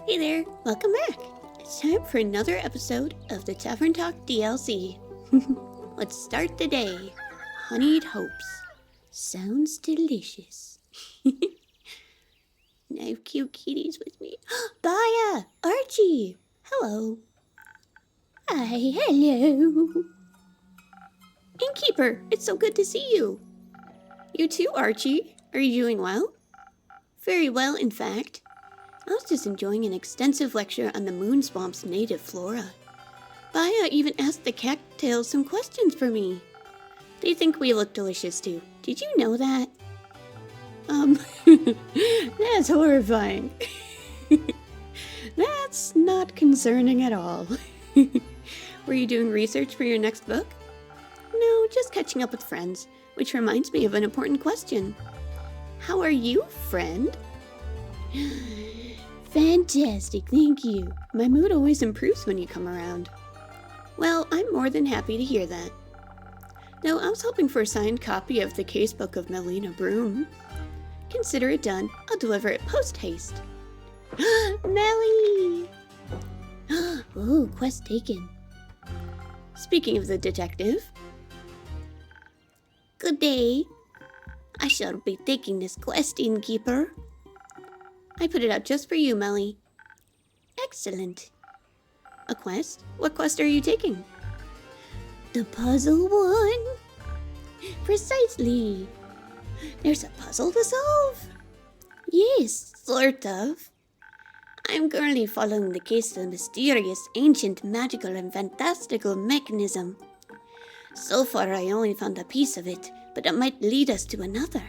Hey there, welcome back. It's time for another episode of the Tavern Talk DLC. Let's start the day. Honeyed hopes. Sounds delicious. I have cute kitties with me. Baya! Archie! Hello. Hi, hello. Innkeeper, it's so good to see you. You too, Archie. Are you doing well? Very well, in fact. I was just enjoying an extensive lecture on the moon swamp's native flora. Baya even asked the cattails some questions for me. They think we look delicious too. Did you know that? That's horrifying. That's not concerning at all. Were you doing research for your next book? No, just catching up with friends, which reminds me of an important question. How are you, friend? Fantastic, thank you. My mood always improves when you come around. Well, I'm more than happy to hear that. Though I was hoping for a signed copy of the casebook of Melina Broom. Consider it done. I'll deliver it post-haste. Melli! Oh, quest taken. Speaking of the detective. Good day. I shall be taking this quest, innkeeper. I put it out just for you, Melli. Excellent. A quest? What quest are you taking? The puzzle one. Precisely. There's a puzzle to solve. Yes, sort of. I'm currently following the case of a mysterious, ancient, magical, and fantastical mechanism. So far, I only found a piece of it, but it might lead us to another.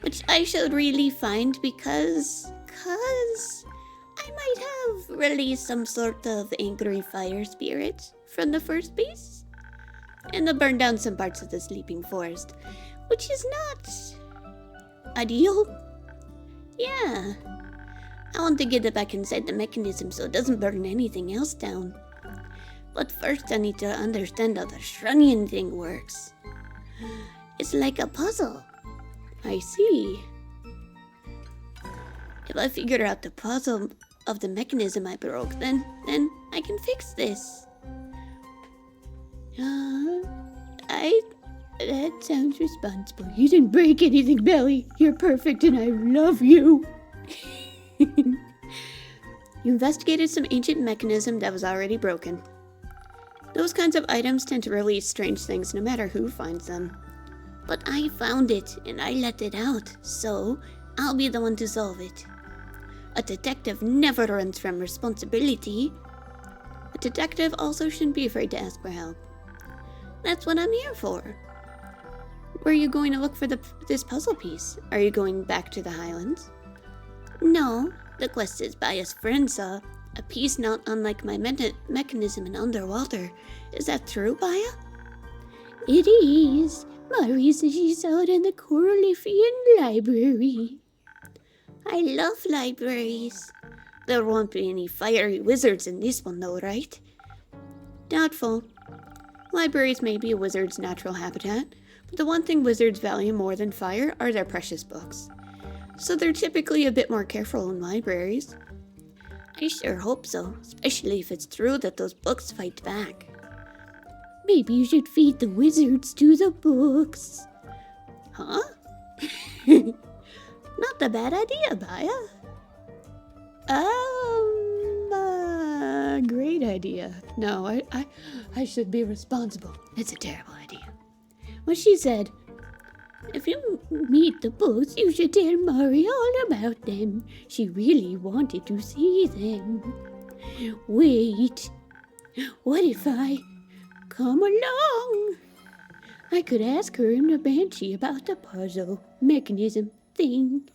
Which I should really find because I might have released some sort of angry fire spirit from the first piece. And I'll burn down some parts of the sleeping forest, which is not ideal. Yeah, I want to get it back inside the mechanism so it doesn't burn anything else down. But first I need to understand how the Shrunian thing works. It's like a puzzle. I see. If I figure out the puzzle of the mechanism I broke, then I can fix this. That sounds responsible. You didn't break anything, Melli. You're perfect and I love you. You investigated some ancient mechanism that was already broken. Those kinds of items tend to release strange things no matter who finds them. But I found it, and I let it out, so I'll be the one to solve it. A detective never runs from responsibility. A detective also shouldn't be afraid to ask for help. That's what I'm here for. Where are you going to look for this puzzle piece? Are you going back to the Highlands? No, the quest is Baya's friend saw a piece not unlike my mechanism in underwater. Is that true, Baya? It is. Mari says she saw it in the Coralifian library. I love libraries. There won't be any fiery wizards in this one though, right? Doubtful. Libraries may be a wizard's natural habitat, but the one thing wizards value more than fire are their precious books. So they're typically a bit more careful in libraries. I sure hope so, especially if it's true that those books fight back. Maybe you should feed the wizards to the books. Huh? Not a bad idea, Baya. Great idea. No, I should be responsible. It's a terrible idea. Well, she said, if you meet the books, you should tell Mari all about them. She really wanted to see them. Wait, what if I come along? I could ask her and the Banshee about the puzzle mechanism thing.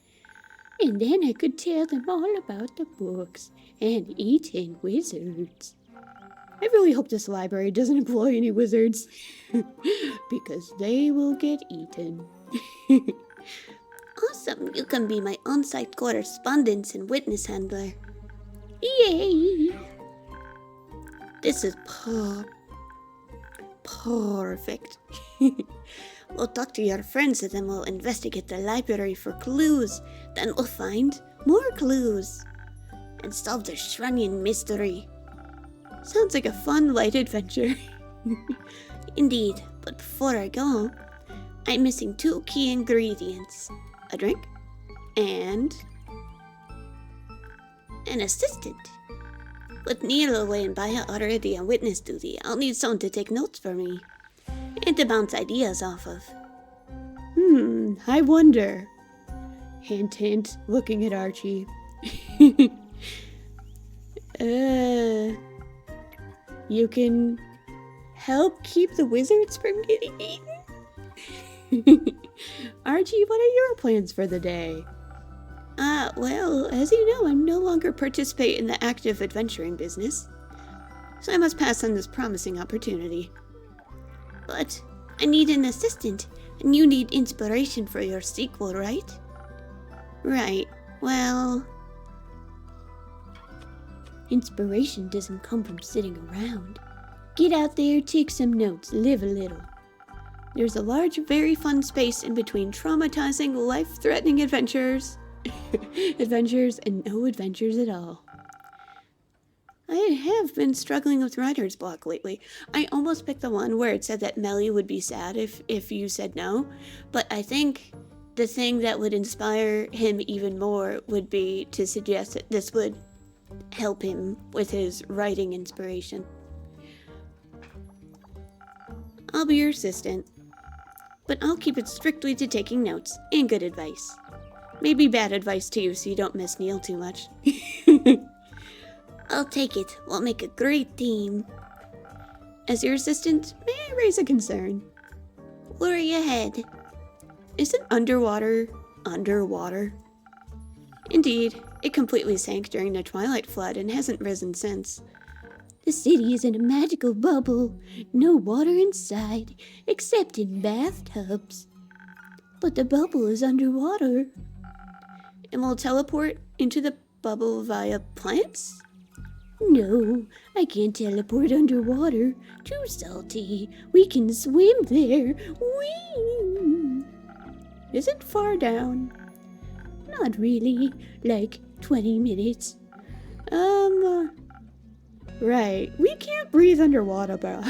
And then I could tell them all about the books and eating wizards. I really hope this library doesn't employ any wizards. Because they will get eaten. Awesome, you can be my on-site correspondence and witness handler. Yay! This is perfect. We'll talk to your friends and then we'll investigate the library for clues. Then we'll find more clues. and solve the Shrunian mystery. Sounds like a fun, light adventure. Indeed, but before I go, I'm missing 2 key ingredients. A drink and an assistant. With Neil away and Baya already on witness duty, I'll need someone to take notes for me and to bounce ideas off of. I wonder. Hint, hint, looking at Archie. You can help keep the wizards from getting eaten? Archie, what are your plans for the day? Well, as you know, I no longer participate in the active adventuring business, so I must pass on this promising opportunity. But I need an assistant, and you need inspiration for your sequel, right? Right, well... Inspiration doesn't come from sitting around. Get out there, take some notes, live a little. There's a large, very fun space in between traumatizing, life-threatening adventures and no adventures at all. I have been struggling with writer's block lately. I almost picked the one where it said that Melli would be sad if you said no, but I think the thing that would inspire him even more would be to suggest that this would help him with his writing inspiration. I'll be your assistant, but I'll keep it strictly to taking notes and good advice. Maybe bad advice too, so you don't miss Neil too much. I'll take it. We'll make a great team. As your assistant, may I raise a concern? Worry ahead. Isn't underwater? Indeed, it completely sank during the Twilight Flood and hasn't risen since. The city is in a magical bubble. No water inside, except in bathtubs. But the bubble is underwater. And will teleport into the bubble via plants? No, I can't teleport underwater. Too salty. We can swim there. Whee! Is it far down? Not really. Like 20 minutes. Right. We can't breathe underwater, bro.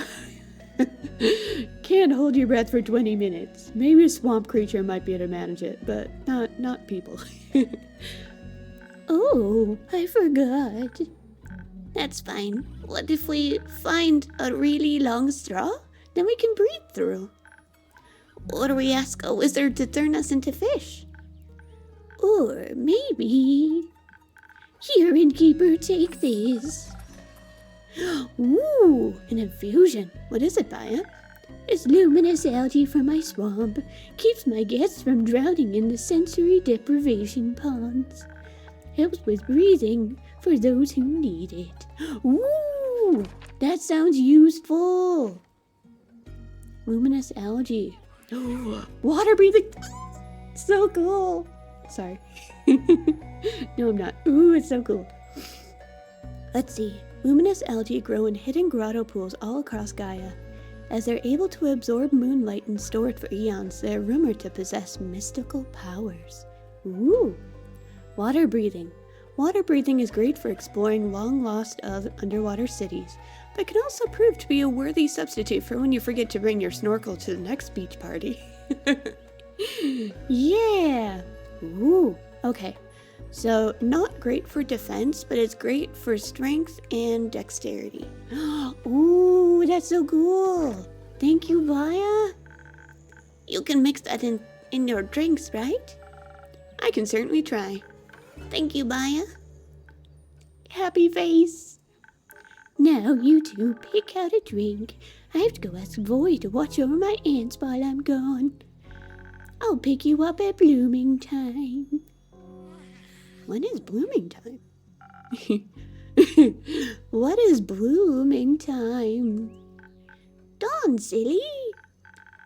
Can't hold your breath for 20 minutes. Maybe a swamp creature might be able to manage it, but not people. Oh, I forgot. That's fine. What if we find a really long straw? Then we can breathe through. Or we ask a wizard to turn us into fish. Or maybe... Here, innkeeper, take this. Ooh, an infusion. What is it, Baya? It's luminous algae from my swamp. Keeps my guests from drowning in the sensory deprivation ponds. Helps with breathing for those who need it. Ooh, that sounds useful. Luminous algae. Water breathing. So cool. Sorry. No, I'm not. Ooh, it's so cool. Let's see. Luminous algae grow in hidden grotto pools all across Gaia. As they're able to absorb moonlight and store it for eons, they're rumored to possess mystical powers. Ooh! Water breathing. Water breathing is great for exploring long-lost underwater cities, but can also prove to be a worthy substitute for when you forget to bring your snorkel to the next beach party. Yeah! Ooh, okay. So, not great for defense, but it's great for strength and dexterity. Ooh, that's so cool. Thank you, Baya. You can mix that in your drinks, right? I can certainly try. Thank you, Baya. Happy face. Now, you two pick out a drink. I have to go ask Voy to watch over my ants while I'm gone. I'll pick you up at blooming time. When is blooming time? What is blooming time? Dawn, silly.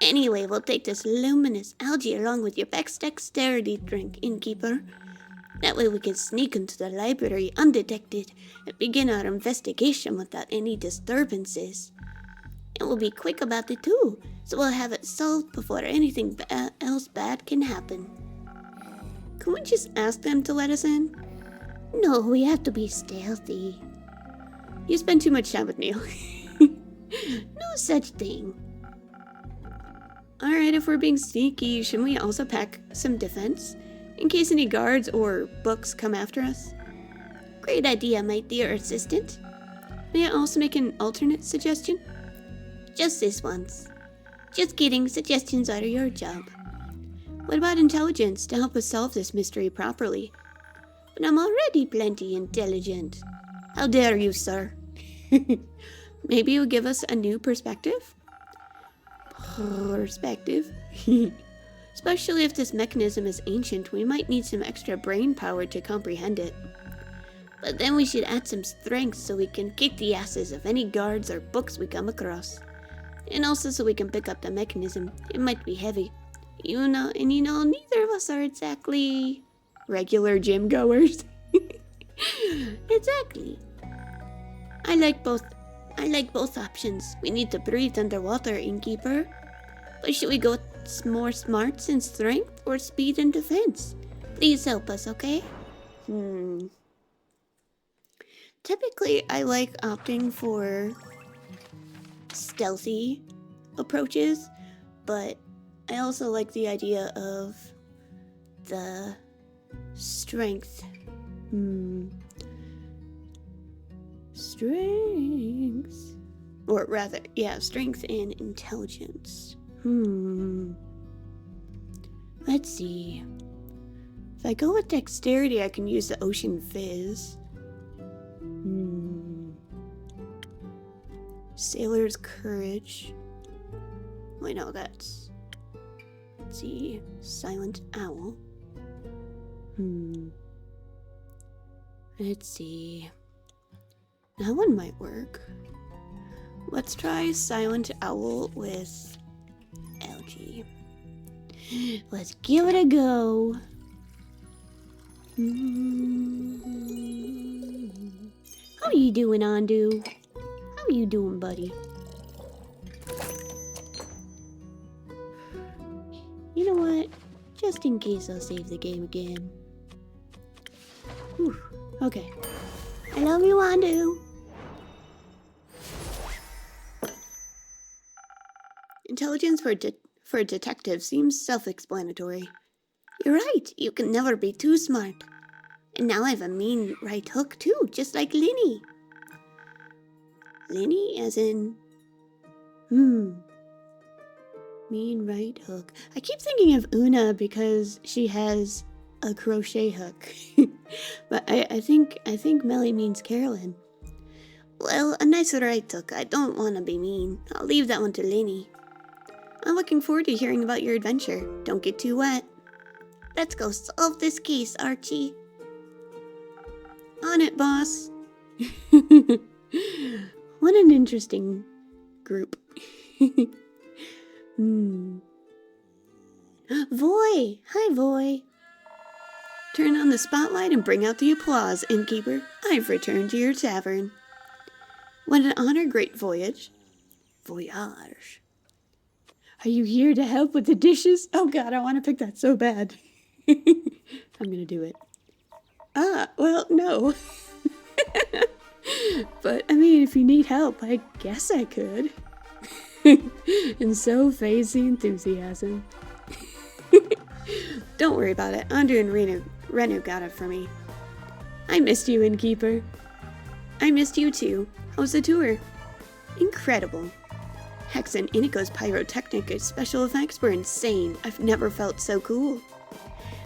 Anyway, we'll take this luminous algae along with your best dexterity drink, innkeeper. That way we can sneak into the library undetected and begin our investigation without any disturbances. And we'll be quick about it too, so we'll have it solved before anything else bad can happen. Can we just ask them to let us in? No, we have to be stealthy. You spend too much time with Neil. No such thing. Alright, if we're being sneaky, shouldn't we also pack some defense? In case any guards or books come after us? Great idea, my dear assistant. May I also make an alternate suggestion? Just this once. Just kidding, suggestions are your job. What about intelligence to help us solve this mystery properly? But I'm already plenty intelligent. How dare you, sir? Maybe you'll give us a new perspective? Perspective? Especially if this mechanism is ancient, we might need some extra brain power to comprehend it. But then we should add some strength so we can kick the asses of any guards or books we come across. And also so we can pick up the mechanism. It might be heavy. You know, neither of us are exactly regular gym goers. Exactly. I like both options. We need to breathe underwater, innkeeper. But should we go with more smarts and strength or speed and defense? Please help us, okay? Typically, I like opting for stealthy approaches, but I also like the idea of the strength. Strength. Or rather, yeah, strength and intelligence. Let's see. If I go with dexterity, I can use the ocean fizz. Sailor's courage. Wait, no, that's... Let's see. Silent owl. Let's see. That one might work. Let's try Silent Owl with algae. Let's give it a go. How you doing, Andu? How you doing, buddy? You know what? Just in case I'll save the game again. Whew. Okay. I love you, Andu. Intelligence for a detective seems self-explanatory. You're right, you can never be too smart. And now I have a mean right hook too, just like Linny. Linny as in... Mean right hook. I keep thinking of Una because she has a crochet hook. But I think Melli means Carolyn. Well, a nice right hook. I don't want to be mean. I'll leave that one to Linny. I'm looking forward to hearing about your adventure. Don't get too wet. Let's go solve this case, Archie. On it, boss. What an interesting group. Voy! Hi, Voy. Turn on the spotlight and bring out the applause, innkeeper. I've returned to your tavern. What an honor, great voyage. Voyage. Are you here to help with the dishes? Oh god, I want to pick that so bad. I'm gonna do it. Well, no. But, I mean, if you need help, I guess I could. And so fades the enthusiasm. Don't worry about it. Andu and Renu got it for me. I missed you, innkeeper. I missed you too. How was the tour? Incredible. Hex and Iniko's pyrotechnic special effects were insane. I've never felt so cool.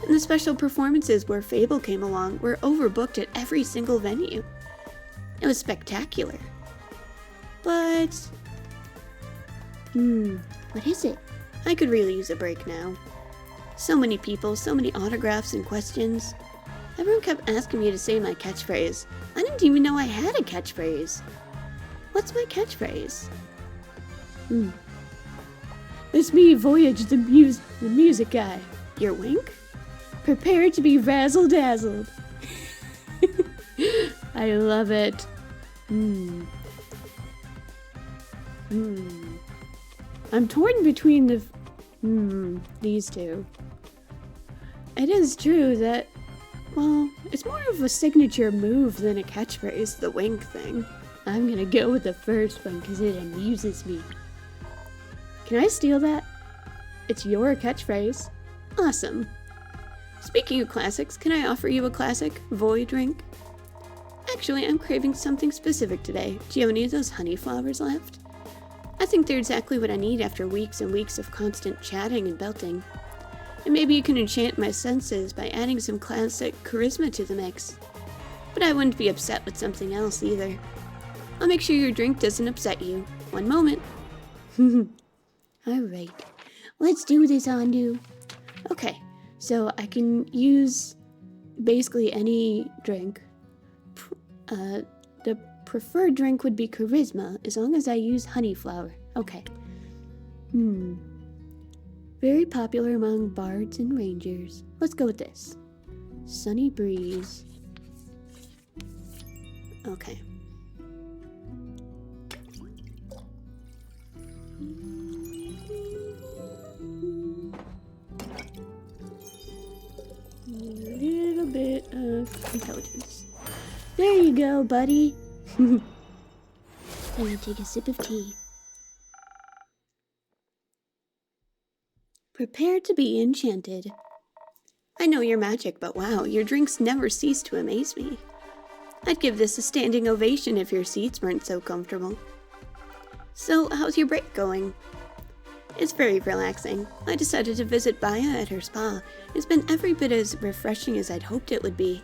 And the special performances where Fable came along were overbooked at every single venue. It was spectacular. But... what is it? I could really use a break now. So many people, so many autographs and questions. Everyone kept asking me to say my catchphrase. I didn't even know I had a catchphrase. What's my catchphrase? It's me, Voyage, the music guy. Your wink? Prepare to be razzle-dazzled. I love it. I'm torn between these two. It is true that Well, it's more of a signature move than a catchphrase, the wink thing. I'm gonna go with the first one because it amuses me. Can I steal that? It's your catchphrase. Awesome. Speaking of classics, can I offer you a classic void drink? Actually, I'm craving something specific today. Do you have any of those honey flowers left? I think they're exactly what I need after weeks and weeks of constant chatting and belting. And maybe you can enchant my senses by adding some classic charisma to the mix. But I wouldn't be upset with something else either. I'll make sure your drink doesn't upset you. One moment. Alright, let's do this, Andu. Okay, so I can use basically any drink. The preferred drink would be charisma, as long as I use honey flower. Okay. Very popular among bards and rangers. Let's go with this. Sunny breeze. Okay. A little bit of intelligence. There you go, buddy. I'm gonna take a sip of tea. Prepare to be enchanted. I know you're magic, but wow, your drinks never cease to amaze me. I'd give this a standing ovation if your seats weren't so comfortable. So, how's your break going? It's very relaxing. I decided to visit Baya at her spa. It's been every bit as refreshing as I'd hoped it would be.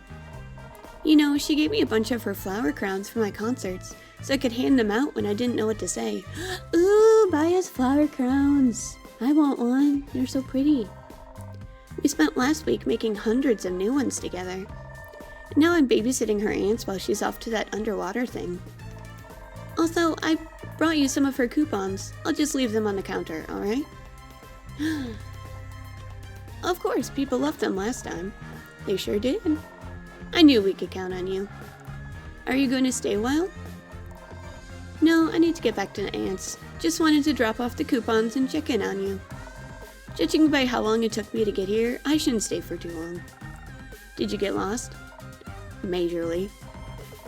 You know, she gave me a bunch of her flower crowns for my concerts, so I could hand them out when I didn't know what to say. Ooh, Baya's flower crowns! I want one. They're so pretty. We spent last week making hundreds of new ones together. Now I'm babysitting her aunts while she's off to that underwater thing. Also, I brought you some of her coupons. I'll just leave them on the counter, alright? Of course, people loved them last time. They sure did. I knew we could count on you. Are you going to stay a while? No, I need to get back to the aunts. Just wanted to drop off the coupons and check in on you. Judging by how long it took me to get here, I shouldn't stay for too long. Did you get lost? Majorly.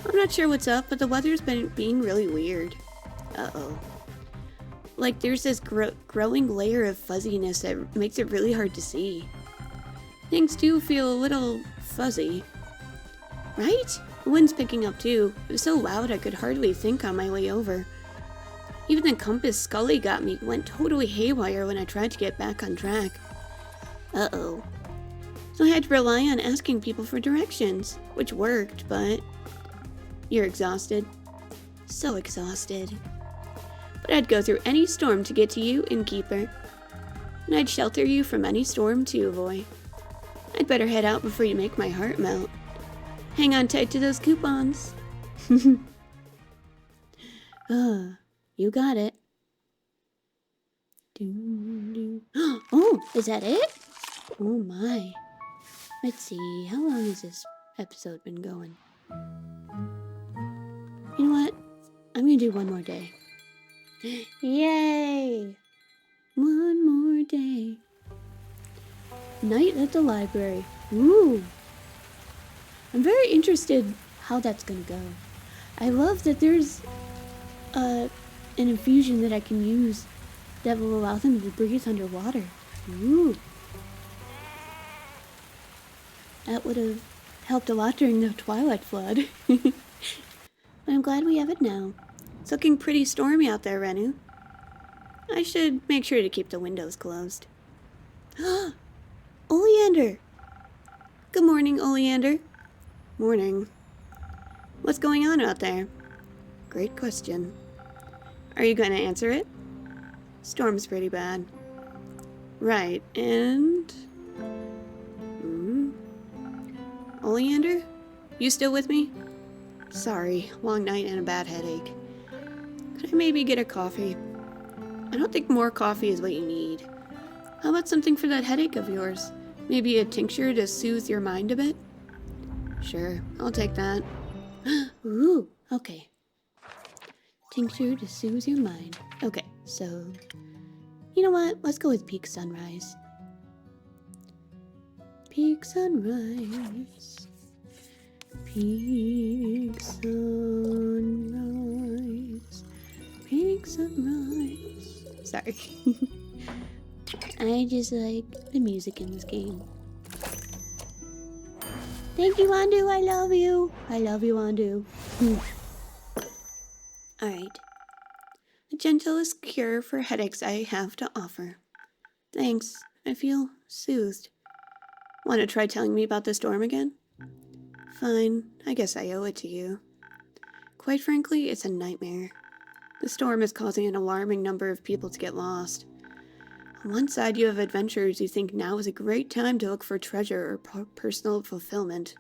I'm not sure what's up, but the weather's been being really weird. Uh-oh. Like, there's this growing layer of fuzziness that makes it really hard to see. Things do feel a little fuzzy. Right? The wind's picking up too. It was so loud I could hardly think on my way over. Even the compass Scully got me went totally haywire when I tried to get back on track. Uh-oh. So I had to rely on asking people for directions, which worked, but... You're exhausted? So exhausted. But I'd go through any storm to get to you, innkeeper. And I'd shelter you from any storm too, boy. I'd better head out before you make my heart melt. Hang on tight to those coupons. You got it. Oh, is that it? Oh my. Let's see, how long has this episode been going? You know what? I'm gonna do one more day. Yay! One more day. Night at the library. Ooh! I'm very interested how that's gonna go. I love that there's an infusion that I can use that will allow them to breathe underwater. Ooh! That would have helped a lot during the Twilight Flood. I'm glad we have it now. It's looking pretty stormy out there, Renu. I should make sure to keep the windows closed. Oleander! Good morning, Oleander. Morning. What's going on out there? Great question. Are you going to answer it? Storm's pretty bad. Right, and... Oleander? You still with me? Sorry, long night and a bad headache. Could I maybe get a coffee? I don't think more coffee is what you need. How about something for that headache of yours? Maybe a tincture to soothe your mind a bit? Sure, I'll take that. Ooh, okay. Tincture to soothe your mind. Okay, so... You know what? Let's go with Peak Sunrise. Peak Sunrise. Pink sunrise. Pink sunrise. Sorry. I just like the music in this game. Thank you, Andu. I love you. I love you, Andu. Alright. The gentlest cure for headaches I have to offer. Thanks. I feel soothed. Want to try telling me about the storm again? Fine. I guess I owe it to you. Quite frankly, it's a nightmare. The storm is causing an alarming number of people to get lost. On one side, you have adventurers who think now is a great time to look for treasure or personal fulfillment.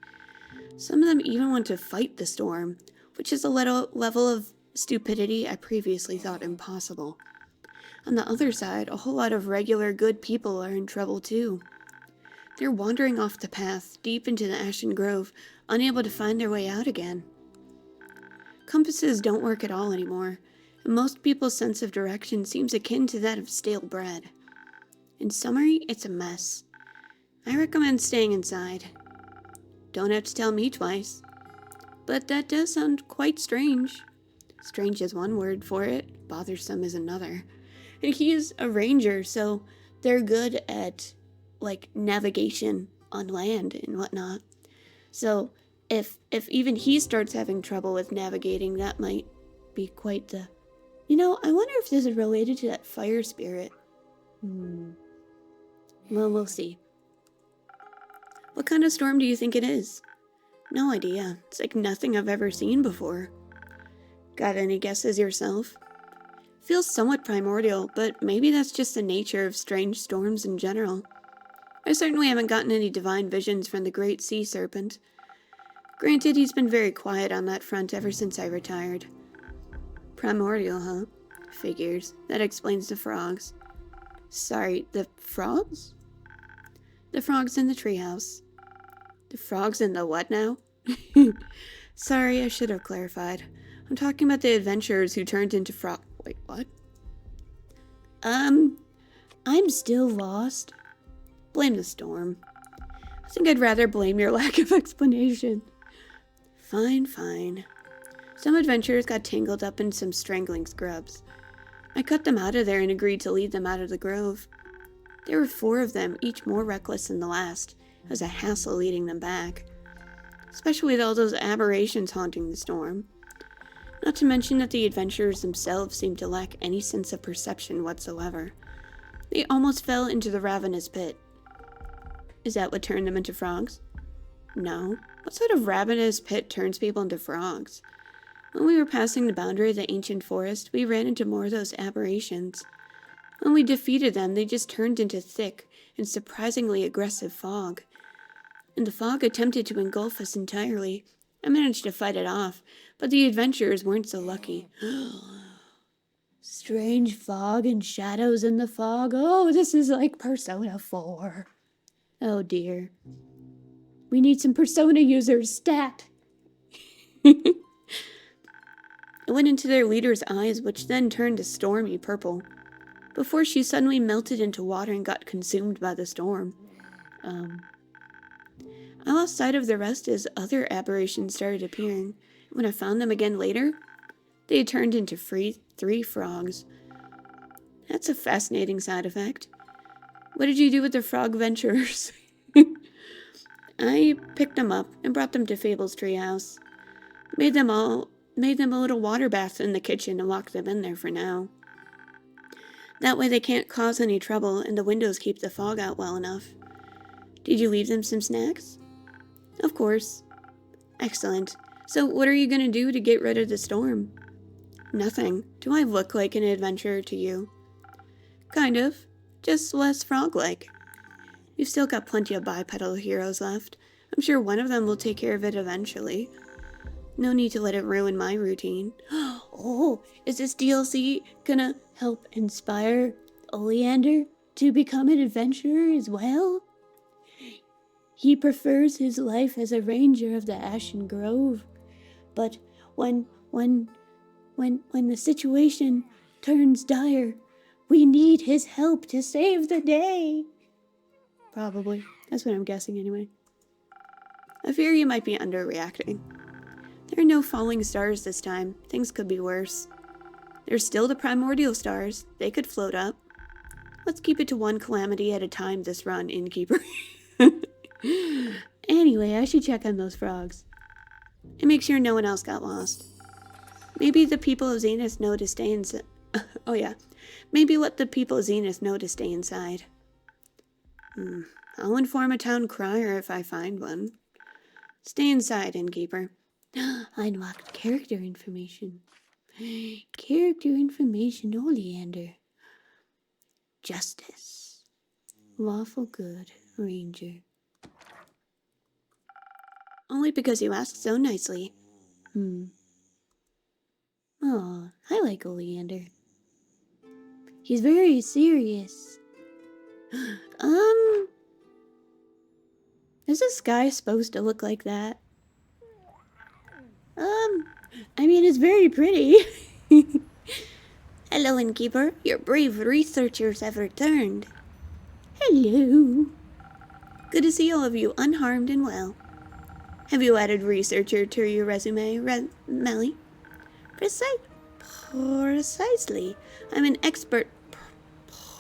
Some of them even want to fight the storm, which is a level of stupidity I previously thought impossible. On the other side, a whole lot of regular good people are in trouble too. They're wandering off the path, deep into the Ashen Grove, unable to find their way out again. Compasses don't work at all anymore, and most people's sense of direction seems akin to that of stale bread. In summary, it's a mess. I recommend staying inside. Don't have to tell me twice. But that does sound quite strange. Strange is one word for it, bothersome is another. And he is a ranger, so they're good at, like, navigation on land and whatnot. So, if even he starts having trouble with navigating, that might be quite the... You know, I wonder if this is related to that fire spirit. Well, we'll see. What kind of storm do you think it is? No idea. It's like nothing I've ever seen before. Got any guesses yourself? Feels somewhat primordial, but maybe that's just the nature of strange storms in general. I certainly haven't gotten any divine visions from the great sea serpent. Granted, he's been very quiet on that front ever since I retired. Primordial, huh? Figures. That explains the frogs. Sorry, the frogs? The frogs in the treehouse. The frogs in the what now? Sorry, I should have clarified. I'm talking about the adventurers who turned into frog... Wait, what? I'm still lost. Blame the storm. I think I'd rather blame your lack of explanation. Fine, fine. Some adventurers got tangled up in some strangling scrubs. I cut them out of there and agreed to lead them out of the grove. There were 4 of them, each more reckless than the last. It was a hassle leading them back. Especially with all those aberrations haunting the storm. Not to mention that the adventurers themselves seemed to lack any sense of perception whatsoever. They almost fell into the ravenous pit. Is that what turned them into frogs? No. What sort of ravenous pit turns people into frogs? When we were passing the boundary of the ancient forest, we ran into more of those aberrations. When we defeated them, they just turned into thick and surprisingly aggressive fog. And the fog attempted to engulf us entirely. I managed to fight it off, but the adventurers weren't so lucky. Strange fog and shadows in the fog. Oh, this is like Persona 4. Oh dear. We need some Persona users, stat! It went into their leader's eyes, which then turned to stormy purple, before she suddenly melted into water and got consumed by the storm. I lost sight of the rest as other aberrations started appearing. When I found them again later, they had turned into 3 frogs. That's a fascinating side effect. What did you do with the frog venturers? I picked them up and brought them to Fable's treehouse. Made them a little water bath in the kitchen and locked them in there for now. That way they can't cause any trouble and the windows keep the fog out well enough. Did you leave them some snacks? Of course. Excellent. So what are you going to do to get rid of the storm? Nothing. Do I look like an adventurer to you? Kind of. Just less frog-like. You've still got plenty of bipedal heroes left. I'm sure one of them will take care of it eventually. No need to let it ruin my routine. Oh, is this DLC gonna help inspire Oleander to become an adventurer as well? He prefers his life as a ranger of the Ashen Grove, but when the situation turns dire, we need his help to save the day. Probably. That's what I'm guessing anyway. I fear you might be underreacting. There are no falling stars this time. Things could be worse. There's still the primordial stars. They could float up. Let's keep it to one calamity at a time this run, innkeeper. Anyway, I should check on those frogs. And make sure no one else got lost. Maybe the people of Zenith know to stay inside. Oh yeah. Maybe let the people of Zenith know to stay inside. I'll inform a town crier if I find one. Stay inside, innkeeper. Unlocked character information. Character information, Oleander. Justice. Lawful good, ranger. Only because you asked so nicely. Aw, I like Oleander. He's very serious. Is the sky supposed to look like that? I mean, it's very pretty. Hello, innkeeper. Your brave researchers have returned. Hello. Good to see all of you unharmed and well. Have you added researcher to your resume, Melli? Precisely. I'm an expert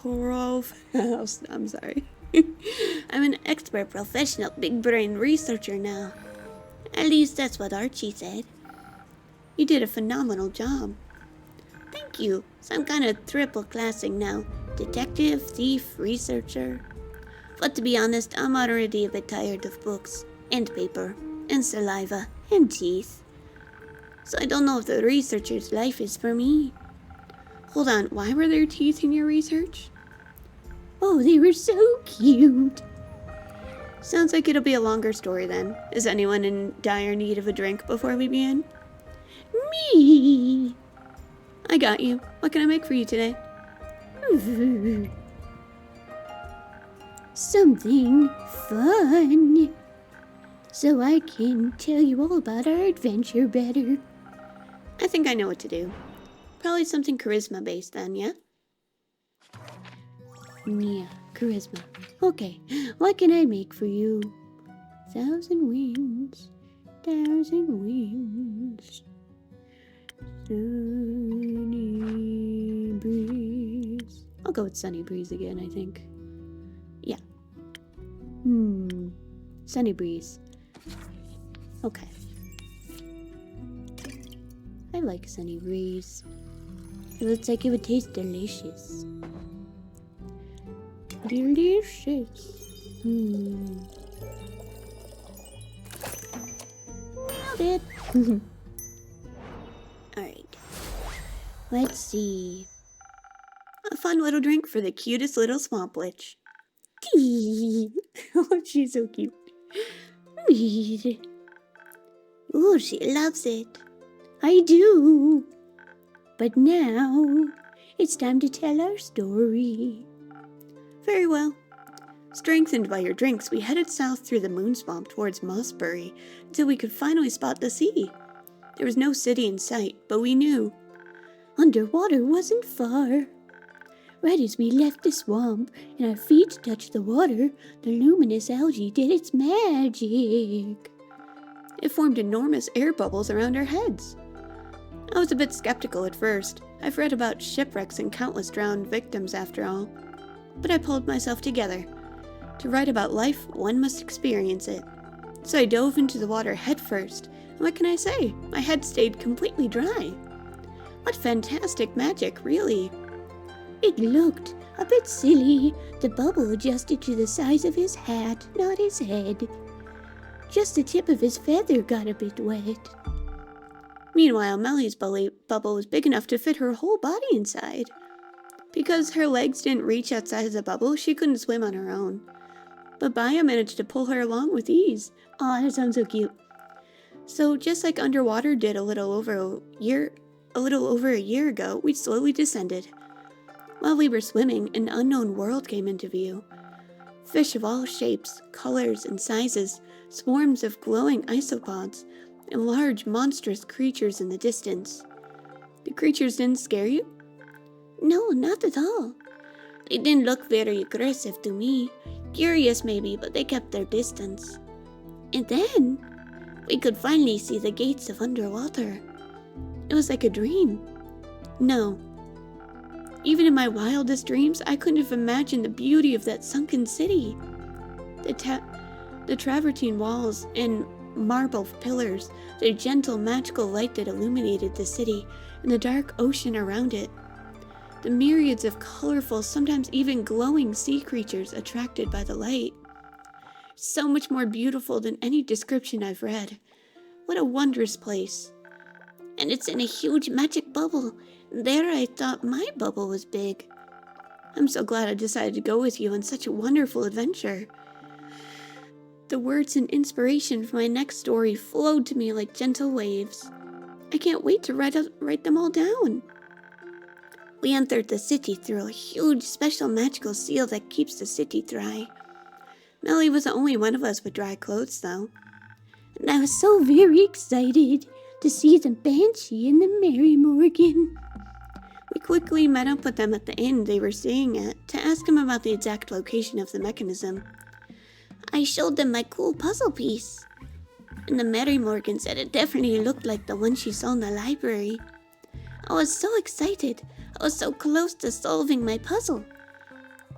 I'm sorry. I'm an expert professional big brain researcher now. At least that's what Archie said. You did a phenomenal job. Thank you. So I'm kind of triple classing now. Detective, thief, researcher. But to be honest, I'm already a bit tired of books, and paper, and saliva, and teeth. So I don't know if the researcher's life is for me. Hold on, why were there teeth in your research? Oh, they were so cute. Sounds like it'll be a longer story then. Is anyone in dire need of a drink before we begin? Me! I got you. What can I make for you today? Something fun. So I can tell you all about our adventure better. I think I know what to do. Probably something charisma based then, yeah? Yeah, charisma. Okay, what can I make for you? 1,000 wings, 1,000 wings. Sunny breeze. I'll go with sunny breeze again, I think. Yeah. Sunny breeze. Okay. I like sunny breeze. It looks like it would taste delicious. Delicious. Nailed it. Alright. Let's see. A fun little drink for the cutest little swamp witch. Oh, she's so cute. Ooh, she loves it. I do. But now, it's time to tell our story. Very well. Strengthened by your drinks, we headed south through the moon swamp towards Mossbury until we could finally spot the sea. There was no city in sight, but we knew. Underwater wasn't far. Right as we left the swamp and our feet touched the water, the luminous algae did its magic. It formed enormous air bubbles around our heads. I was a bit skeptical at first. I've read about shipwrecks and countless drowned victims after all. But I pulled myself together. To write about life, one must experience it. So I dove into the water head first, and what can I say? My head stayed completely dry. What fantastic magic, really. It looked a bit silly. The bubble adjusted to the size of his hat, not his head. Just the tip of his feather got a bit wet. Meanwhile, Melli's bubble was big enough to fit her whole body inside. Because her legs didn't reach outside of the bubble, she couldn't swim on her own. But Baya managed to pull her along with ease. Aw, that sounds so cute. So just like underwater did a little over a year ago, we slowly descended. While we were swimming, an unknown world came into view. Fish of all shapes, colors, and sizes, swarms of glowing isopods, and large, monstrous creatures in the distance. The creatures didn't scare you? No, not at all. They didn't look very aggressive to me. Curious maybe, but they kept their distance. And then we could finally see the gates of underwater. It was like a dream. No. Even in my wildest dreams, I couldn't have imagined the beauty of that sunken city. The travertine walls and marble pillars, the gentle magical light that illuminated the city, and the dark ocean around it. The myriads of colorful, sometimes even glowing sea creatures attracted by the light. So much more beautiful than any description I've read. What a wondrous place. And it's in a huge magic bubble. There I thought my bubble was big. I'm so glad I decided to go with you on such a wonderful adventure. The words and inspiration for my next story flowed to me like gentle waves. I can't wait to write them all down. We entered the city through a huge special magical seal that keeps the city dry. Melli was the only one of us with dry clothes, though. And I was so very excited to see the Banshee and the Mary Morgan. We quickly met up with them at the inn they were staying at to ask them about the exact location of the mechanism. I showed them my cool puzzle piece, and the Mary Morgan said it definitely looked like the one she saw in the library. I was so excited. I was so close to solving my puzzle.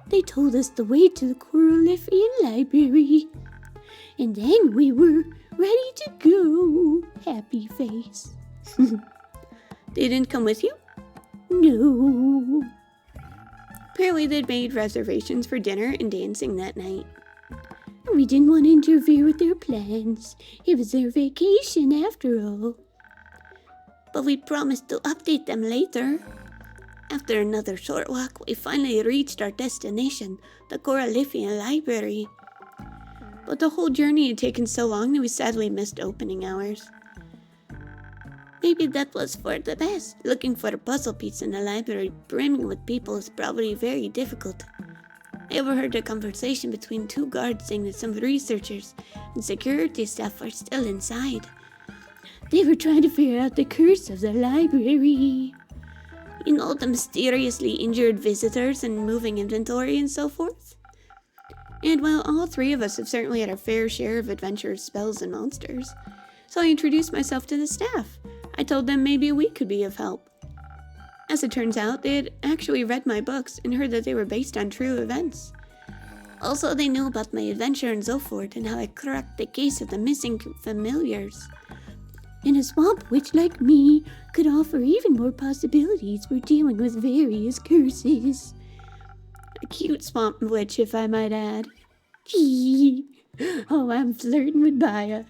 They told us the way to the Coralifian library, and then we were ready to go. Happy face. They didn't come with you? No. Apparently they'd made reservations for dinner and dancing that night. We didn't want to interfere with their plans. It was their vacation after all. But we promised to update them later. After another short walk, we finally reached our destination, the Coralifian Library. But the whole journey had taken so long that we sadly missed opening hours. Maybe that was for the best. Looking for a puzzle piece in a library brimming with people is probably very difficult. I overheard a conversation between two guards saying that some researchers and security staff were still inside. They were trying to figure out the curse of the library. You know, the mysteriously injured visitors and moving inventory and so forth? And while all three of us have certainly had our fair share of adventures, spells, and monsters, so I introduced myself to the staff. I told them maybe we could be of help. As it turns out, they had actually read my books and heard that they were based on true events. Also, they knew about my adventure in Zofort and how I cracked the case of the missing familiars. And a swamp witch like me could offer even more possibilities for dealing with various curses. A cute swamp witch, if I might add. Oh, I'm flirting with Baya.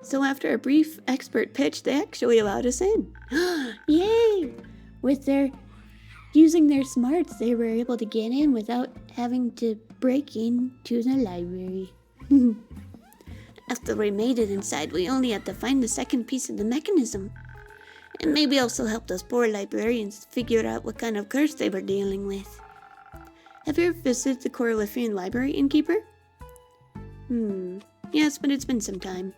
So after a brief expert pitch, they actually allowed us in. Yay! Using their smarts, they were able to get in without having to break into the library. After we made it inside, we only had to find the second piece of the mechanism. And maybe also help those poor librarians figure out what kind of curse they were dealing with. Have you ever visited the Coralifian Library, Innkeeper? Yes, but it's been some time.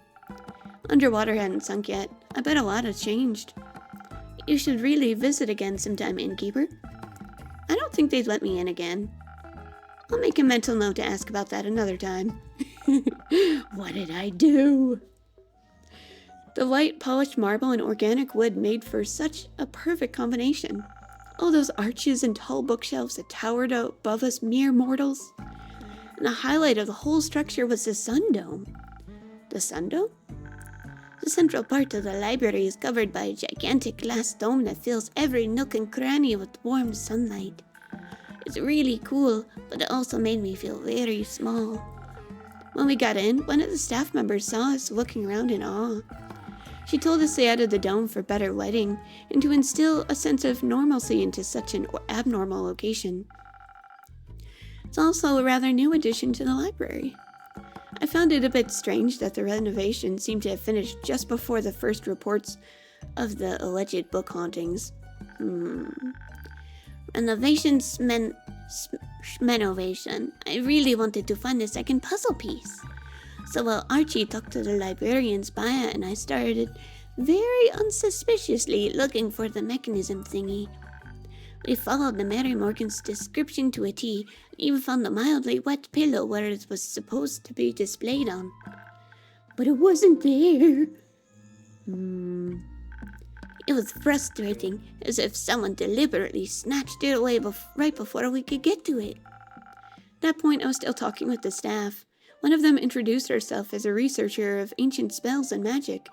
Underwater hadn't sunk yet. I bet a lot has changed. You should really visit again sometime, Innkeeper. I don't think they'd let me in again. I'll make a mental note to ask about that another time. What did I do? The light, polished marble and organic wood made for such a perfect combination. All those arches and tall bookshelves that towered above us mere mortals. And the highlight of the whole structure was the sun dome. The sun dome? The central part of the library is covered by a gigantic glass dome that fills every nook and cranny with warm sunlight. It's really cool, but it also made me feel very small. When we got in, one of the staff members saw us looking around in awe. She told us they added the dome for better lighting and to instill a sense of normalcy into such an abnormal location. It's also a rather new addition to the library. I found it a bit strange that the renovation seemed to have finished just before the first reports of the alleged book hauntings. Renovation schmenovation. I really wanted to find the second puzzle piece. So while Archie talked to the librarians, Baya and I started very unsuspiciously looking for the mechanism thingy. They followed the Mary Morgan's description to a T, and even found the mildly wet pillow where it was supposed to be displayed on. But it wasn't there. It was frustrating, as if someone deliberately snatched it away right before we could get to it. At that point, I was still talking with the staff. One of them introduced herself as a researcher of ancient spells and magic.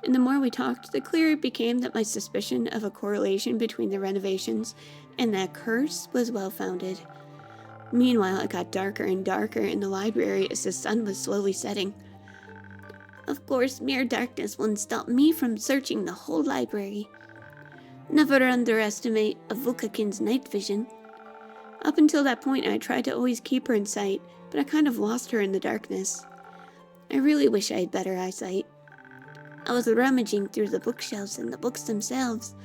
And the more we talked, the clearer it became that my suspicion of a correlation between the renovations and that curse was well-founded. Meanwhile, it got darker and darker in the library as the sun was slowly setting. Of course, mere darkness wouldn't stop me from searching the whole library. Never underestimate a Vukakin's night vision. Up until that point, I tried to always keep her in sight, but I kind of lost her in the darkness. I really wish I had better eyesight. I was rummaging through the bookshelves and the books themselves.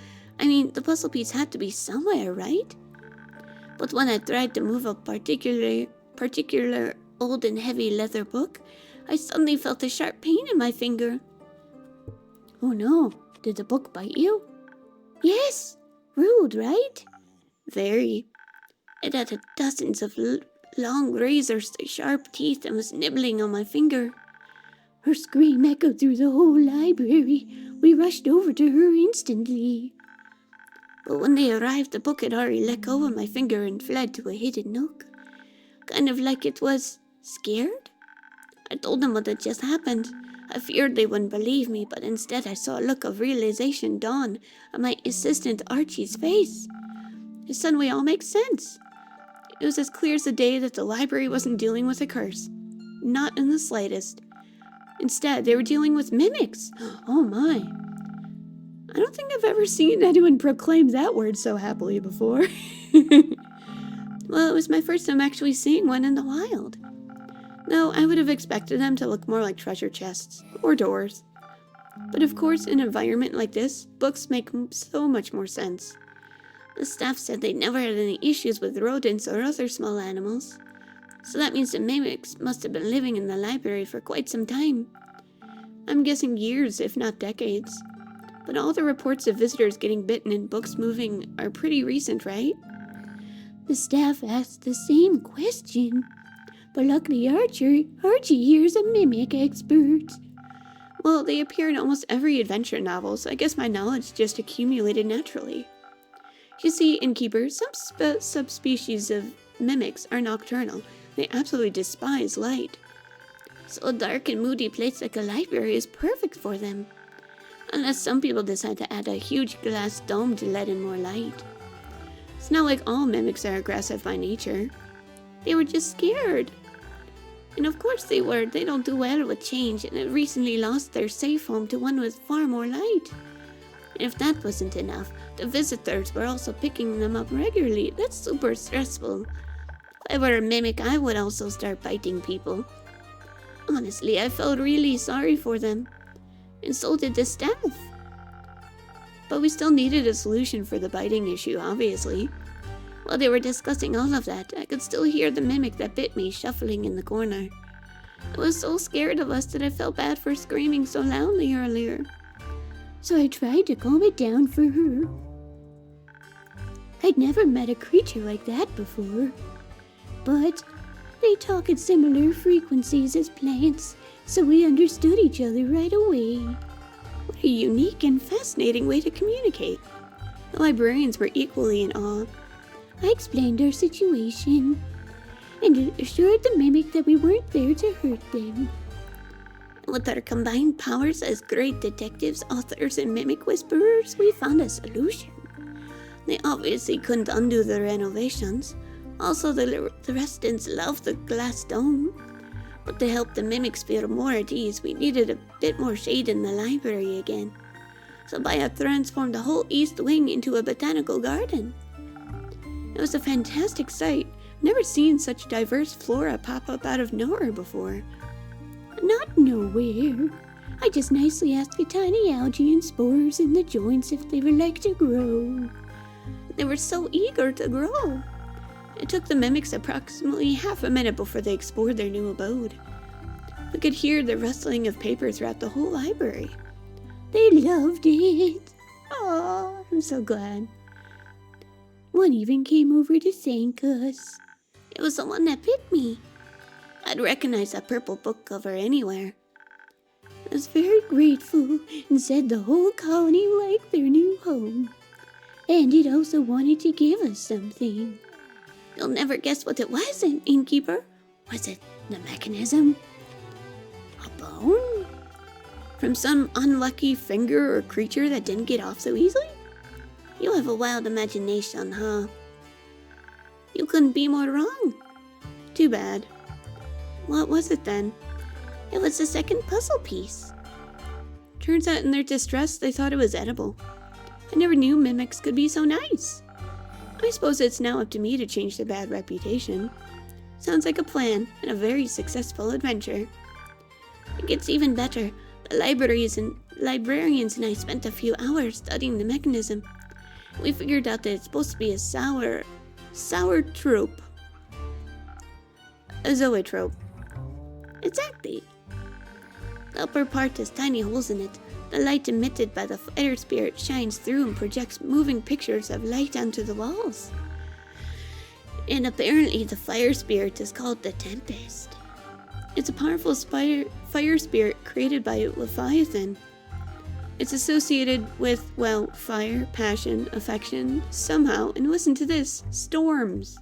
I mean, the puzzle piece had to be somewhere, right? But when I tried to move a particular old and heavy leather book, I suddenly felt a sharp pain in my finger. Oh no, did the book bite you? Yes, rude, right? Very. It had dozens of long razor-sharp teeth and was nibbling on my finger. Her scream echoed through the whole library. We rushed over to her instantly. But when they arrived, the book had already let go of my finger and fled to a hidden nook. Kind of like it was scared. I told them what had just happened. I feared they wouldn't believe me, but instead I saw a look of realization dawn on my assistant Archie's face. It suddenly all makes sense. It was as clear as the day that the library wasn't dealing with a curse. Not in the slightest. Instead, they were dealing with mimics. Oh my. I don't think I've ever seen anyone proclaim that word so happily before. Well, it was my first time actually seeing one in the wild. No, I would have expected them to look more like treasure chests or doors. But of course, in an environment like this, books make so much more sense. The staff said they never had any issues with rodents or other small animals. So that means the mimics must have been living in the library for quite some time. I'm guessing years, if not decades. But all the reports of visitors getting bitten and books moving are pretty recent, right? The staff asked the same question. But luckily Archie here is a mimic expert. Well, they appear in almost every adventure novel, so I guess my knowledge just accumulated naturally. You see, innkeepers, some subspecies of mimics are nocturnal. They absolutely despise light. So a dark and moody place like a library is perfect for them. Unless some people decide to add a huge glass dome to let in more light. It's not like all mimics are aggressive by nature. They were just scared. And of course they were. They don't do well with change and have recently lost their safe home to one with far more light. And if that wasn't enough, the visitors were also picking them up regularly. That's super stressful. If I were a mimic, I would also start biting people. Honestly, I felt really sorry for them. And so did the staff. But we still needed a solution for the biting issue, obviously. While they were discussing all of that, I could still hear the mimic that bit me shuffling in the corner. I was so scared of us that I felt bad for screaming so loudly earlier. So I tried to calm it down for her. I'd never met a creature like that before. But they talk at similar frequencies as plants, so we understood each other right away. What a unique and fascinating way to communicate. The librarians were equally in awe. I explained our situation, and assured the mimic that we weren't there to hurt them. With our combined powers as great detectives, authors, and mimic whisperers, we found a solution. They obviously couldn't undo the renovations. Also, the residents loved the glass dome. But to help the mimics feel more at ease, we needed a bit more shade in the library again. So Baya transformed the whole east wing into a botanical garden. It was a fantastic sight. Never seen such diverse flora pop up out of nowhere before. Not nowhere. I just nicely asked the tiny algae and spores in the joints if they would like to grow. They were so eager to grow. It took the mimics approximately half a minute before they explored their new abode. We could hear the rustling of paper throughout the whole library. They loved it. Oh, I'm so glad. One even came over to thank us. It was the one that picked me. I'd recognize that purple book cover anywhere. I was very grateful and said the whole colony liked their new home. And it also wanted to give us something. You'll never guess what it was, innkeeper. Was it the mechanism? A bone? From some unlucky finger or creature that didn't get off so easily? You have a wild imagination, huh? You couldn't be more wrong. Too bad. What was it then? It was the second puzzle piece. Turns out in their distress, they thought it was edible. I never knew mimics could be so nice. I suppose it's now up to me to change their bad reputation. Sounds like a plan and a very successful adventure. It gets even better. The librarians and I spent a few hours studying the mechanism. We figured out that it's supposed to be a sour trope. A zoetrope. Exactly. The upper part has tiny holes in it. The light emitted by the fire spirit shines through and projects moving pictures of light onto the walls. And apparently the fire spirit is called the Tempest. It's a powerful fire spirit created by Leviathan. It's associated with, well, fire, passion, affection, somehow, and listen to this, storms.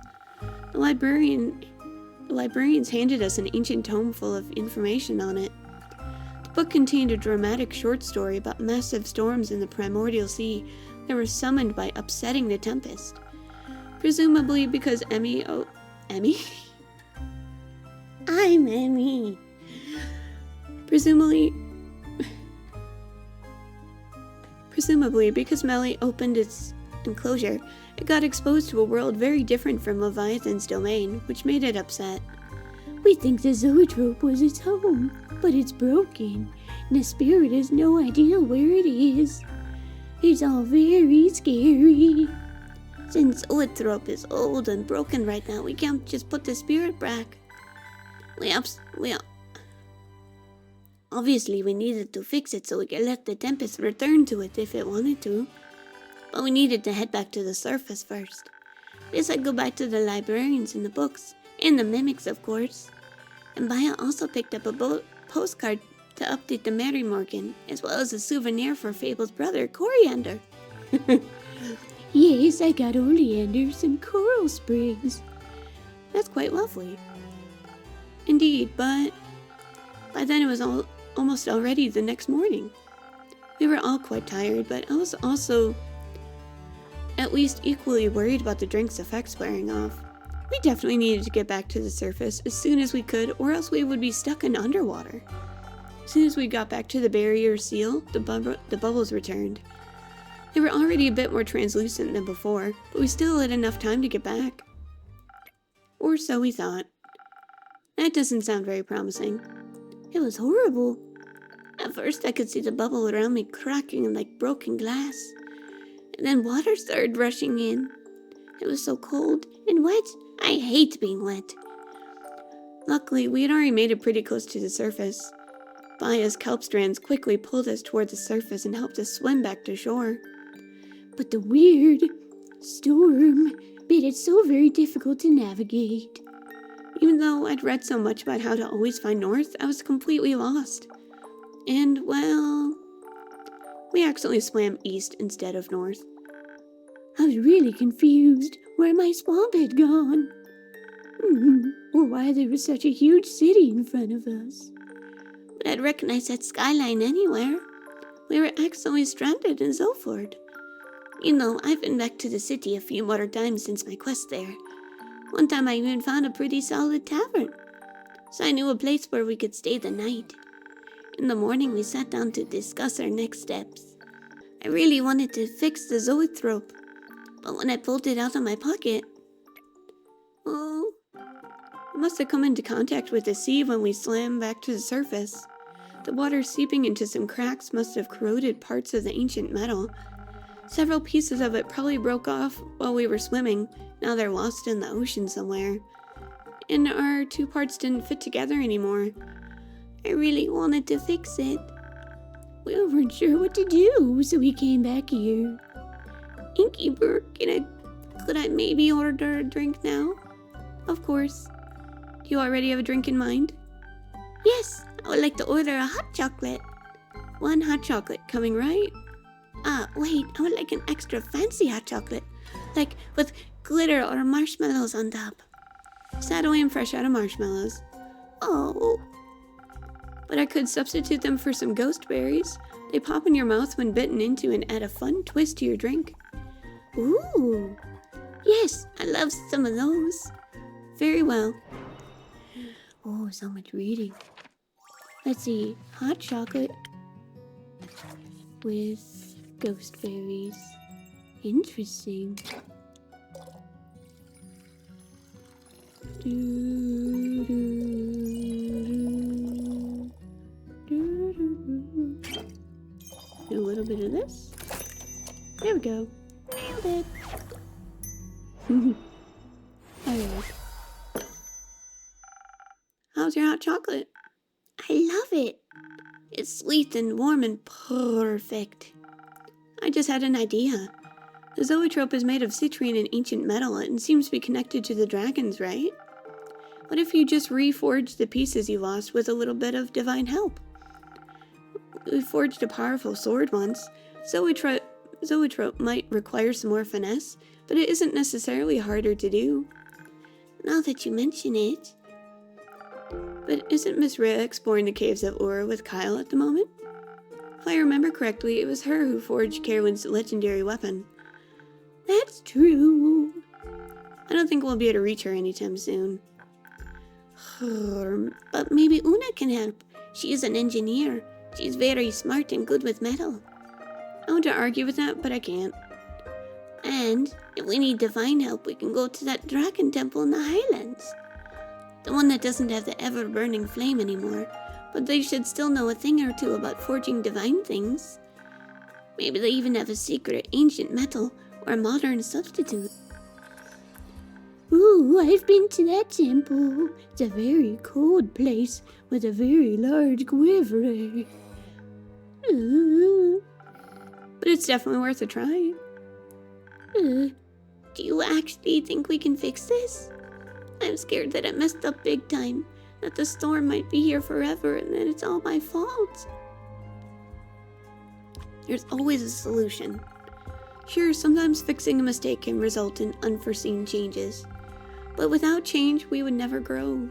The librarians handed us an ancient tome full of information on it. The book contained a dramatic short story about massive storms in the primordial sea that were summoned by upsetting the Tempest. Presumably because Emmy? I'm Emmy. Presumably because Melli opened its enclosure, it got exposed to a world very different from Leviathan's domain, which made it upset. We think the zoetrope was its home, but it's broken, and the spirit has no idea where it is. It's all very scary. Since zoetrope is old and broken right now, we can't just put the spirit back. Obviously, we needed to fix it so we could let the Tempest return to it if it wanted to. But we needed to head back to the surface first. This I'd go back to the librarians and the books, and the mimics, of course. And Baya also picked up a postcard to update the Mary Morgan, as well as a souvenir for Fable's brother, Coriander. Yes, I got oleander, some coral sprigs. That's quite lovely. Indeed, but by then it was almost already the next morning. We were all quite tired, but I was also at least equally worried about the drink's effects wearing off. We definitely needed to get back to the surface as soon as we could, or else we would be stuck in underwater. As soon as we got back to the barrier seal, the bubbles returned. They were already a bit more translucent than before, but we still had enough time to get back. Or so we thought. That doesn't sound very promising. It was horrible. At first I could see the bubble around me cracking like broken glass. And then water started rushing in. It was so cold and wet. I hate being wet. Luckily, we had already made it pretty close to the surface. Baya's kelp strands quickly pulled us toward the surface and helped us swim back to shore. But the weird storm made it so very difficult to navigate. Even though I'd read so much about how to always find north, I was completely lost. And, well, we accidentally swam east instead of north. I was really confused where my swamp had gone. Or why there was such a huge city in front of us. But I'd recognize that skyline anywhere. We were accidentally stranded in Zolford. You know, I've been back to the city a few more times since my quest there. One time I even found a pretty solid tavern. So I knew a place where we could stay the night. In the morning we sat down to discuss our next steps. I really wanted to fix the zoetrope, but when I pulled it out of my pocket... Oh, I must have come into contact with the sea when we swam back to the surface. The water seeping into some cracks must have corroded parts of the ancient metal. Several pieces of it probably broke off while we were swimming. Now they're lost in the ocean somewhere. And our two parts didn't fit together anymore. I really wanted to fix it. We weren't sure what to do, so we came back here. Innkeeper, can I Could I maybe order a drink now? Of course. Do you already have a drink in mind? Yes, I would like to order a hot chocolate. 1 hot chocolate, coming right? Wait, I would like an extra fancy hot chocolate. Like with glitter or marshmallows on top. Sad away and fresh out of marshmallows. Oh. But I could substitute them for some ghost berries. They pop in your mouth when bitten into and add a fun twist to your drink. Ooh. Yes, I love some of those. Very well. Oh, so much reading. Let's see. Hot chocolate with ghost berries. Interesting. A little bit of this. There we go. Nailed it. Alright. How's your hot chocolate? I love it. It's sweet and warm and perfect. I just had an idea. The zoetrope is made of citrine and ancient metal and seems to be connected to the dragons, right? What if you just reforged the pieces you lost with a little bit of divine help? We forged a powerful sword once. Zoetrope might require some more finesse, but it isn't necessarily harder to do. Now that you mention it. But isn't Miss Rhea exploring the caves of Ur with Kyle at the moment? If I remember correctly, it was her who forged Carwyn's legendary weapon. That's true. I don't think we'll be able to reach her anytime soon. But maybe Una can help. She is an engineer. She's very smart and good with metal. I want to argue with that, but I can't. And if we need divine help, we can go to that dragon temple in the Highlands. The one that doesn't have the ever-burning flame anymore, but they should still know a thing or two about forging divine things. Maybe they even have a secret ancient metal or a modern substitute. Ooh, I've been to that temple. It's a very cold place with a very large quiver. But it's definitely worth a try. Do you actually think we can fix this? I'm scared that I messed up big time, that the storm might be here forever and that it's all my fault. There's always a solution. Sure, sometimes fixing a mistake can result in unforeseen changes, but without change, we would never grow.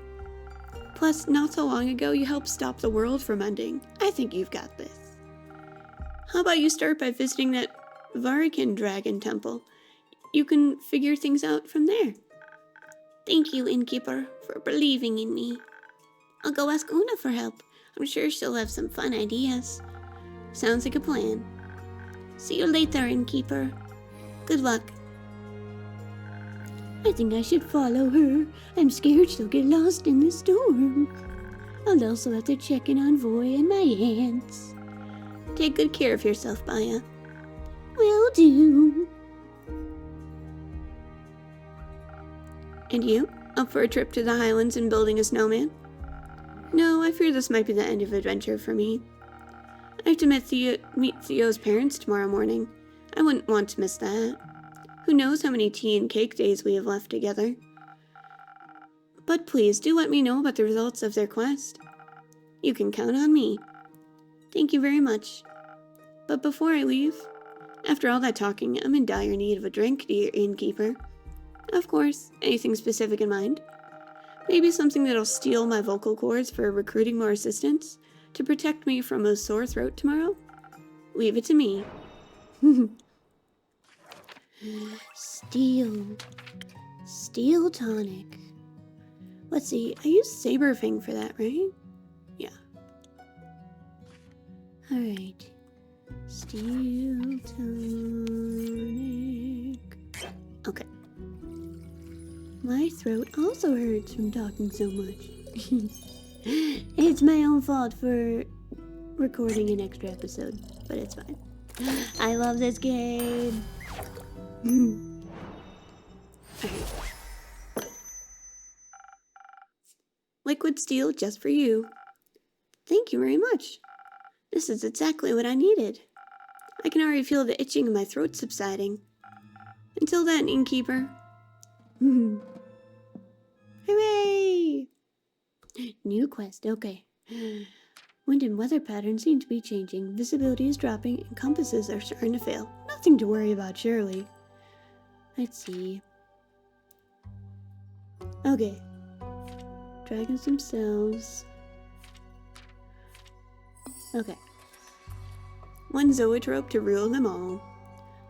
Plus, not so long ago, you helped stop the world from ending. I think you've got this. How about you start by visiting that Varikan Dragon Temple? You can figure things out from there. Thank you, Innkeeper, for believing in me. I'll go ask Una for help. I'm sure she'll have some fun ideas. Sounds like a plan. See you later, Innkeeper. Good luck. I think I should follow her. I'm scared she'll get lost in the storm. I'll also have to check in on Voy and my aunts. Take good care of yourself, Baya. Will do. And you? Up for a trip to the Highlands and building a snowman? No, I fear this might be the end of adventure for me. I have to meet Theo's parents tomorrow morning. I wouldn't want to miss that. Who knows how many tea and cake days we have left together. But please do let me know about the results of their quest. You can count on me. Thank you very much. But before I leave, after all that talking, I'm in dire need of a drink, dear innkeeper. Of course, anything specific in mind? Maybe something that'll steel my vocal cords for recruiting more assistants to protect me from a sore throat tomorrow? Leave it to me. Steel tonic. Let's see, I used Saberfang for that, right? Yeah. Alright. Steel tonic. Okay. My throat also hurts from talking so much. It's my own fault for recording an extra episode, but it's fine. I love this game. Liquid steel just for you. Thank you very much. This is exactly what I needed. I can already feel the itching in my throat subsiding. Until then, innkeeper. Hooray! New quest, okay. Wind and weather patterns seem to be changing. Visibility is dropping and compasses are starting to fail. Nothing to worry about, surely. Let's see. Okay. Dragons themselves. Okay. One zoetrope to rule them all.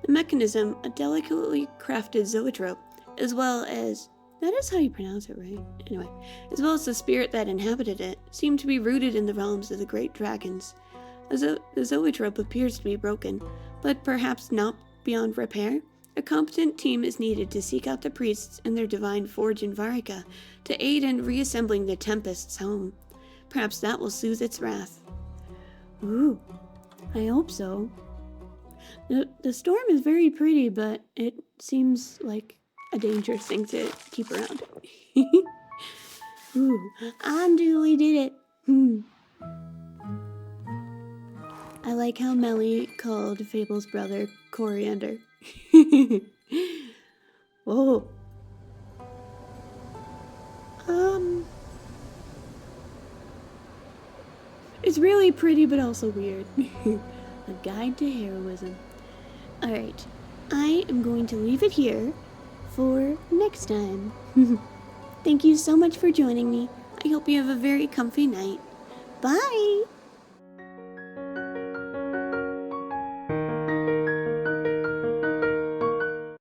The mechanism, a delicately crafted zoetrope, as well as... That is how you pronounce it, right? Anyway, as well as the spirit that inhabited it, seemed to be rooted in the realms of the great dragons. The zoetrope appears to be broken, but perhaps not beyond repair. A competent team is needed to seek out the priests in their divine forge in Varika to aid in reassembling the Tempest's home. Perhaps that will soothe its wrath. Ooh, I hope so. The storm is very pretty, but it seems like a dangerous thing to keep around. Ooh, we did it. I like how Melli called Fable's brother Coriander. Whoa. It's really pretty, but also weird. A guide to heroism. Alright, I am going to leave it here for next time. Thank you so much for joining me. I hope you have a very comfy night. Bye!